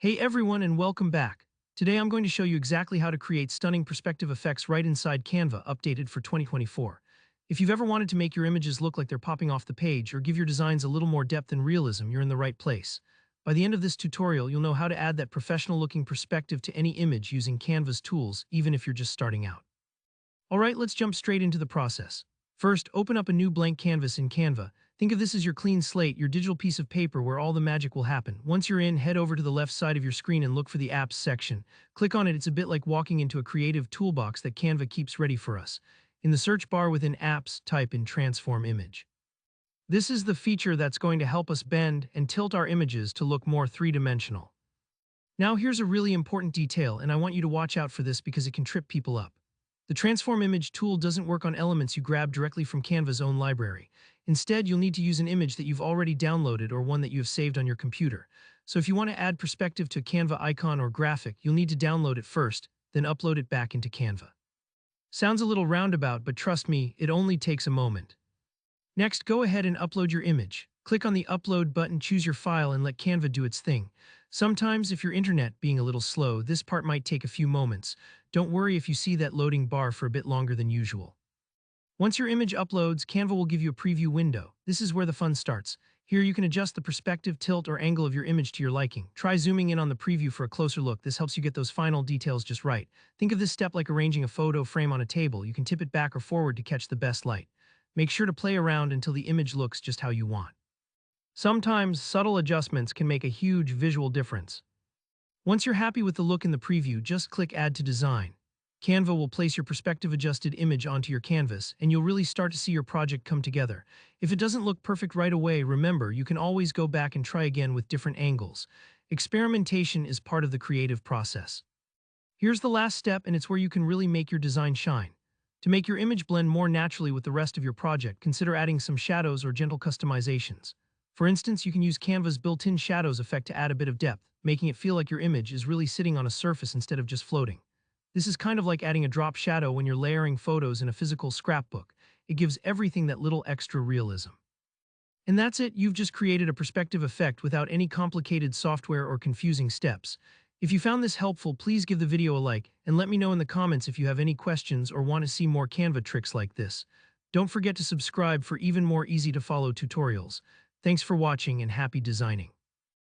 Hey everyone and welcome back. Today I'm going to show you exactly how to create stunning perspective effects right inside Canva, updated for 2024. If you've ever wanted to make your images look like they're popping off the page or give your designs a little more depth and realism, you're in the right place. By the end of this tutorial, you'll know how to add that professional-looking perspective to any image using Canva's tools, even if you're just starting out. Alright, let's jump straight into the process. First, open up a new blank canvas in Canva. Think of this as your clean slate, your digital piece of paper where all the magic will happen. Once you're in, head over to the left side of your screen and look for the Apps section. Click on it. It's a bit like walking into a creative toolbox that Canva keeps ready for us. In the search bar within Apps, type in Transform Image. This is the feature that's going to help us bend and tilt our images to look more three-dimensional. Now here's a really important detail, and I want you to watch out for this because it can trip people up. The Transform Image tool doesn't work on elements you grab directly from Canva's own library. Instead, you'll need to use an image that you've already downloaded or one that you have saved on your computer. So if you want to add perspective to a Canva icon or graphic, you'll need to download it first, then upload it back into Canva. Sounds a little roundabout, but trust me, it only takes a moment. Next, go ahead and upload your image. Click on the Upload button, choose your file, and let Canva do its thing. Sometimes, if your internet being a little slow, this part might take a few moments. Don't worry if you see that loading bar for a bit longer than usual. Once your image uploads, Canva will give you a preview window. This is where the fun starts. Here you can adjust the perspective, tilt, or angle of your image to your liking. Try zooming in on the preview for a closer look. This helps you get those final details just right. Think of this step like arranging a photo frame on a table. You can tip it back or forward to catch the best light. Make sure to play around until the image looks just how you want. Sometimes, subtle adjustments can make a huge visual difference. Once you're happy with the look in the preview, just click Add to Design. Canva will place your perspective-adjusted image onto your canvas, and you'll really start to see your project come together. If it doesn't look perfect right away, remember, you can always go back and try again with different angles. Experimentation is part of the creative process. Here's the last step, and it's where you can really make your design shine. To make your image blend more naturally with the rest of your project, consider adding some shadows or gentle customizations. For instance, you can use Canva's built-in shadows effect to add a bit of depth, making it feel like your image is really sitting on a surface instead of just floating. This is kind of like adding a drop shadow when you're layering photos in a physical scrapbook. It gives everything that little extra realism. And that's it, you've just created a perspective effect without any complicated software or confusing steps. If you found this helpful, please give the video a like, and let me know in the comments if you have any questions or want to see more Canva tricks like this. Don't forget to subscribe for even more easy-to-follow tutorials. Thanks for watching and happy designing.